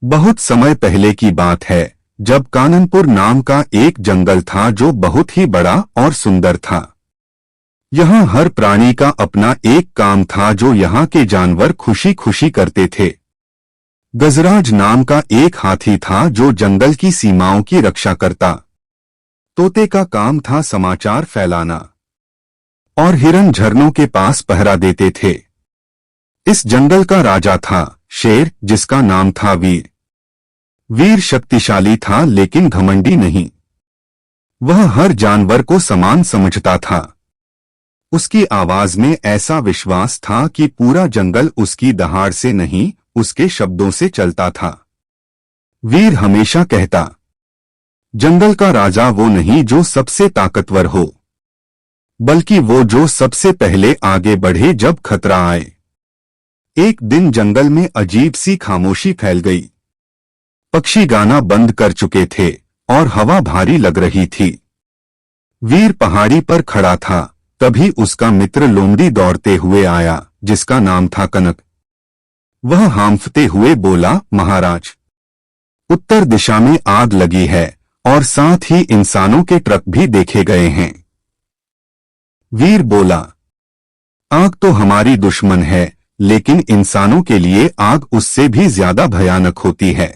बहुत समय पहले की बात है, जब काननपुर नाम का एक जंगल था जो बहुत ही बड़ा और सुंदर था। यहाँ हर प्राणी का अपना एक काम था जो यहाँ के जानवर खुशी खुशी करते थे। गजराज नाम का एक हाथी था जो जंगल की सीमाओं की रक्षा करता। तोते का काम था समाचार फैलाना और हिरन झरनों के पास पहरा देते थे। इस जंगल का राजा था शेर, जिसका नाम था वीर। वीर शक्तिशाली था लेकिन घमंडी नहीं। वह हर जानवर को समान समझता था। उसकी आवाज में ऐसा विश्वास था कि पूरा जंगल उसकी दहाड़ से नहीं, उसके शब्दों से चलता था। वीर हमेशा कहता, जंगल का राजा वो नहीं जो सबसे ताकतवर हो, बल्कि वो जो सबसे पहले आगे बढ़े जब खतरा आए। एक दिन जंगल में अजीब सी खामोशी फैल गई। पक्षी गाना बंद कर चुके थे और हवा भारी लग रही थी। वीर पहाड़ी पर खड़ा था, तभी उसका मित्र लोमड़ी दौड़ते हुए आया, जिसका नाम था कनक। वह हांफते हुए बोला, महाराज, उत्तर दिशा में आग लगी है और साथ ही इंसानों के ट्रक भी देखे गए हैं। वीर बोला, आग तो हमारी दुश्मन है, लेकिन इंसानों के लिए आग उससे भी ज्यादा भयानक होती है।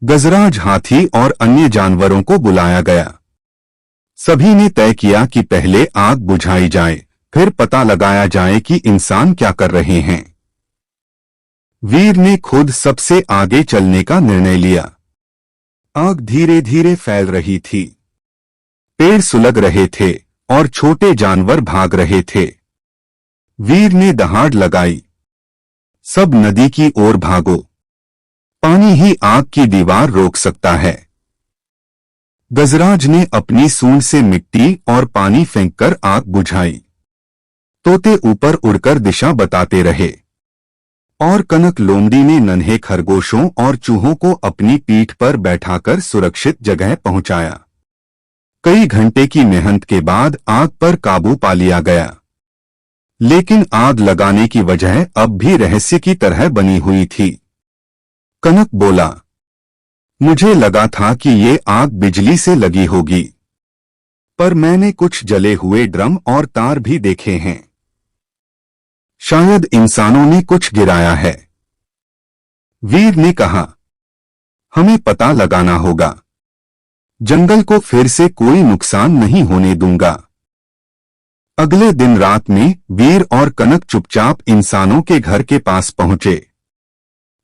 गजराज, हाथी और अन्य जानवरों को बुलाया गया। सभी ने तय किया कि पहले आग बुझाई जाए, फिर पता लगाया जाए कि इंसान क्या कर रहे हैं। वीर ने खुद सबसे आगे चलने का निर्णय लिया। आग धीरे धीरे फैल रही थी। पेड़ सुलग रहे थे और छोटे जानवर भाग रहे थे। वीर ने दहाड़ लगाई, सब नदी की ओर भागो, पानी ही आग की दीवार रोक सकता है। गजराज ने अपनी सूंड से मिट्टी और पानी फेंककर आग बुझाई। तोते ऊपर उड़कर दिशा बताते रहे और कनक लोमड़ी ने नन्हे खरगोशों और चूहों को अपनी पीठ पर बैठाकर सुरक्षित जगह पहुंचाया। कई घंटे की मेहनत के बाद आग पर काबू पा लिया गया, लेकिन आग लगाने की वजह अब भी रहस्य की तरह बनी हुई थी। कनक बोला, मुझे लगा था कि ये आग बिजली से लगी होगी, पर मैंने कुछ जले हुए ड्रम और तार भी देखे हैं। शायद इंसानों ने कुछ गिराया है। वीर ने कहा, हमें पता लगाना होगा। जंगल को फिर से कोई नुकसान नहीं होने दूंगा। अगले दिन रात में वीर और कनक चुपचाप इंसानों के घर के पास पहुंचे।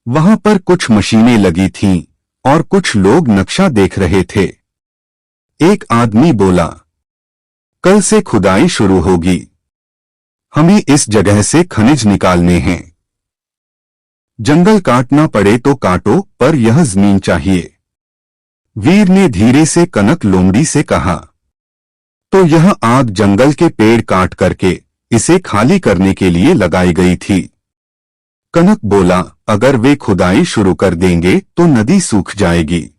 वहां पर कुछ मशीनें लगी थीं और कुछ लोग नक्शा देख रहे थे। एक आदमी बोला, कल से खुदाई शुरू होगी, हमें इस जगह से खनिज निकालने हैं। जंगल काटना पड़े तो काटो, पर यह जमीन चाहिए। वीर ने धीरे से कनक लोमड़ी से कहा, तो यह आग जंगल के पेड़ काट करके इसे खाली करने के लिए लगाई गई थी। कनक बोला, अगर वे खुदाई शुरू कर देंगे तो नदी सूख जाएगी,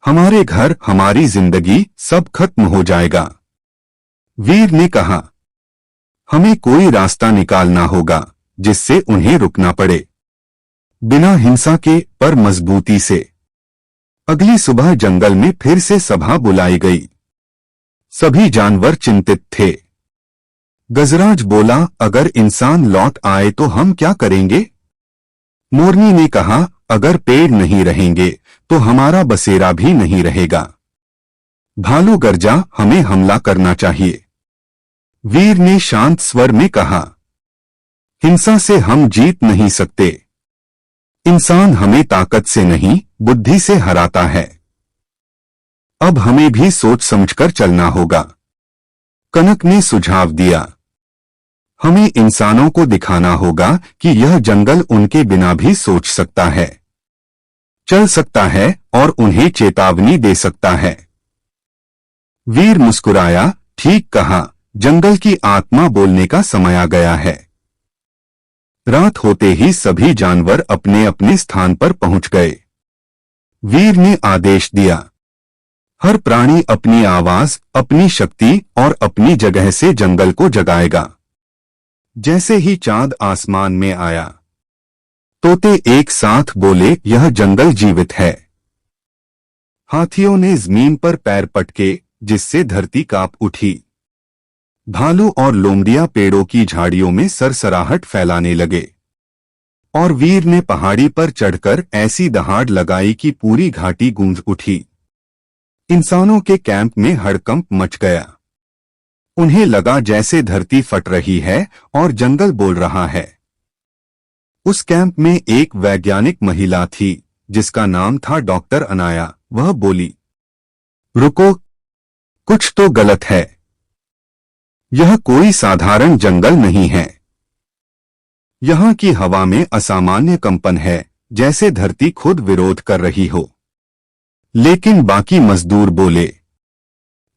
हमारे घर, हमारी जिंदगी सब खत्म हो जाएगा। वीर ने कहा, हमें कोई रास्ता निकालना होगा जिससे उन्हें रुकना पड़े, बिना हिंसा के पर मजबूती से। अगली सुबह जंगल में फिर से सभा बुलाई गई। सभी जानवर चिंतित थे। गजराज बोला, अगर इंसान लौट आए तो हम क्या करेंगे? मोरनी ने कहा, अगर पेड़ नहीं रहेंगे तो हमारा बसेरा भी नहीं रहेगा। भालू गर्जा, हमें हमला करना चाहिए। वीर ने शांत स्वर में कहा, हिंसा से हम जीत नहीं सकते। इंसान हमें ताकत से नहीं, बुद्धि से हराता है। अब हमें भी सोच समझकर चलना होगा। कनक ने सुझाव दिया, हमें इंसानों को दिखाना होगा कि यह जंगल उनके बिना भी सोच सकता है, चल सकता है और उन्हें चेतावनी दे सकता है। वीर मुस्कुराया, ठीक कहा, जंगल की आत्मा बोलने का समय आ गया है। रात होते ही सभी जानवर अपने अपने स्थान पर पहुंच गए। वीर ने आदेश दिया, हर प्राणी अपनी आवाज, अपनी शक्ति और अपनी जगह से जंगल को जगाएगा। जैसे ही चांद आसमान में आया तोते एक साथ बोले, यह जंगल जीवित है। हाथियों ने जमीन पर पैर पटके, जिससे धरती कांप उठी। भालू और लोमड़ियां पेड़ों की झाड़ियों में सरसराहट फैलाने लगे और वीर ने पहाड़ी पर चढ़कर ऐसी दहाड़ लगाई कि पूरी घाटी गूंज उठी। इंसानों के कैंप में हड़कंप मच गया। उन्हें लगा जैसे धरती फट रही है और जंगल बोल रहा है। उस कैंप में एक वैज्ञानिक महिला थी जिसका नाम था डॉक्टर अनाया। वह बोली, रुको, कुछ तो गलत है। यह कोई साधारण जंगल नहीं है। यहाँ की हवा में असामान्य कंपन है, जैसे धरती खुद विरोध कर रही हो। लेकिन बाकी मजदूर बोले,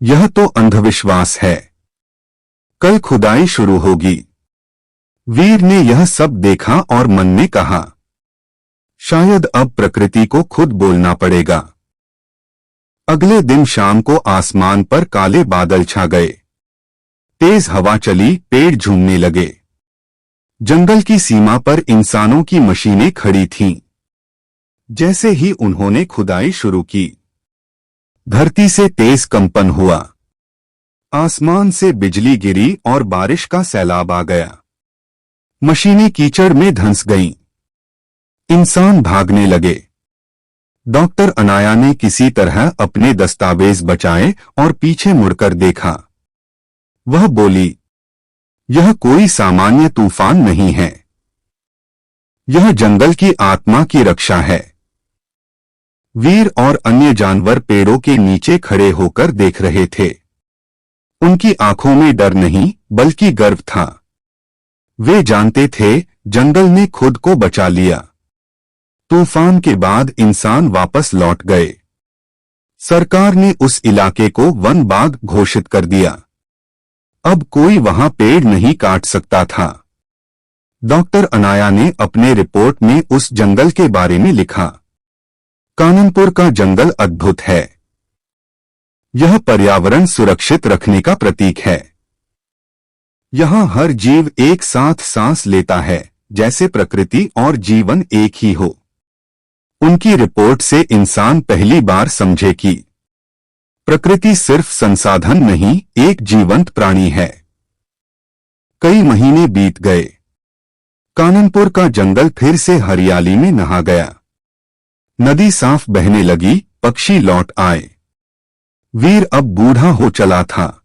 यह तो अंधविश्वास है। कल खुदाई शुरू होगी। वीर ने यह सब देखा और मन में कहा, शायद अब प्रकृति को खुद बोलना पड़ेगा। अगले दिन शाम को आसमान पर काले बादल छा गए। तेज हवा चली, पेड़ झूमने लगे। जंगल की सीमा पर इंसानों की मशीनें खड़ी थीं। जैसे ही उन्होंने खुदाई शुरू की, धरती से तेज कंपन हुआ। आसमान से बिजली गिरी और बारिश का सैलाब आ गया। मशीनें कीचड़ में धंस गईं। इंसान भागने लगे। डॉक्टर अनाया ने किसी तरह अपने दस्तावेज बचाए और पीछे मुड़कर देखा। वह बोली, यह कोई सामान्य तूफान नहीं है। यह जंगल की आत्मा की रक्षा है। वीर और अन्य जानवर पेड़ों के नीचे खड़े होकर देख रहे थे। उनकी आंखों में डर नहीं बल्कि गर्व था। वे जानते थे जंगल ने खुद को बचा लिया। तूफान के बाद इंसान वापस लौट गए। सरकार ने उस इलाके को वन बाग घोषित कर दिया। अब कोई वहां पेड़ नहीं काट सकता था। डॉक्टर अनाया ने अपने रिपोर्ट में उस जंगल के बारे में लिखा, काननपुर का जंगल अद्भुत है। यह पर्यावरण सुरक्षित रखने का प्रतीक है। यहाँ हर जीव एक साथ सांस लेता है, जैसे प्रकृति और जीवन एक ही हो। उनकी रिपोर्ट से इंसान पहली बार समझे कि प्रकृति सिर्फ संसाधन नहीं, एक जीवंत प्राणी है। कई महीने बीत गए। काननपुर का जंगल फिर से हरियाली में नहा गया। नदी साफ बहने लगी, पक्षी लौट आए। वीर अब बूढ़ा हो चला था।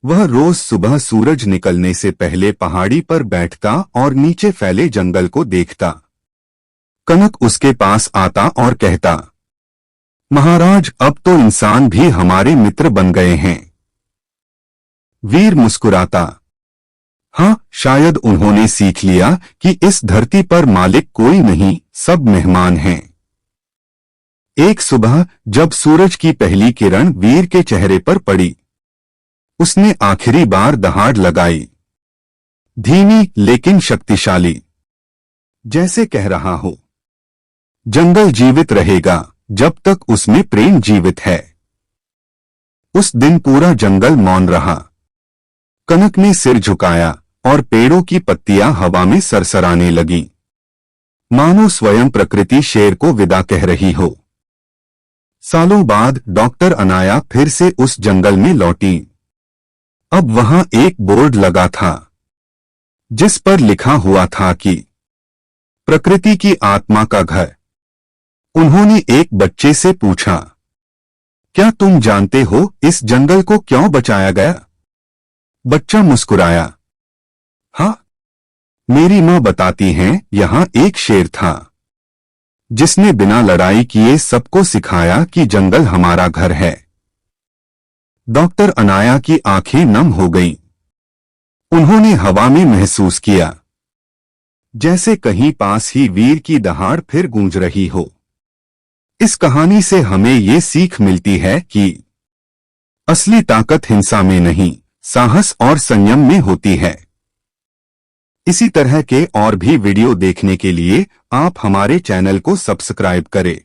वह रोज सुबह सूरज निकलने से पहले पहाड़ी पर बैठता और नीचे फैले जंगल को देखता। कनक उसके पास आता और कहता, महाराज, अब तो इंसान भी हमारे मित्र बन गए हैं। वीर मुस्कुराता, हाँ, शायद उन्होंने सीख लिया कि इस धरती पर मालिक कोई नहीं, सब मेहमान हैं। एक सुबह जब सूरज की पहली किरण वीर के चेहरे पर पड़ी, उसने आखिरी बार दहाड़ लगाई। धीमी लेकिन शक्तिशाली, जैसे कह रहा हो, जंगल जीवित रहेगा जब तक उसमें प्रेम जीवित है। उस दिन पूरा जंगल मौन रहा। कनक ने सिर झुकाया और पेड़ों की पत्तियां हवा में सरसराने लगीं, मानो स्वयं प्रकृति शेर को विदा कह रही हो। सालों बाद डॉक्टर अनाया फिर से उस जंगल में लौटी। अब वहां एक बोर्ड लगा था, जिस पर लिखा हुआ था कि प्रकृति की आत्मा का घर। उन्होंने एक बच्चे से पूछा, क्या तुम जानते हो इस जंगल को क्यों बचाया गया? बच्चा मुस्कुराया, हाँ, मेरी मां बताती हैं, यहां एक शेर था जिसने बिना लड़ाई किए सबको सिखाया कि जंगल हमारा घर है। डॉक्टर अनाया की आंखें नम हो गईं। उन्होंने हवा में महसूस किया जैसे कहीं पास ही वीर की दहाड़ फिर गूंज रही हो। इस कहानी से हमें ये सीख मिलती है कि असली ताकत हिंसा में नहीं, साहस और संयम में होती है। इसी तरह के और भी वीडियो देखने के लिए आप हमारे चैनल को सब्सक्राइब करें।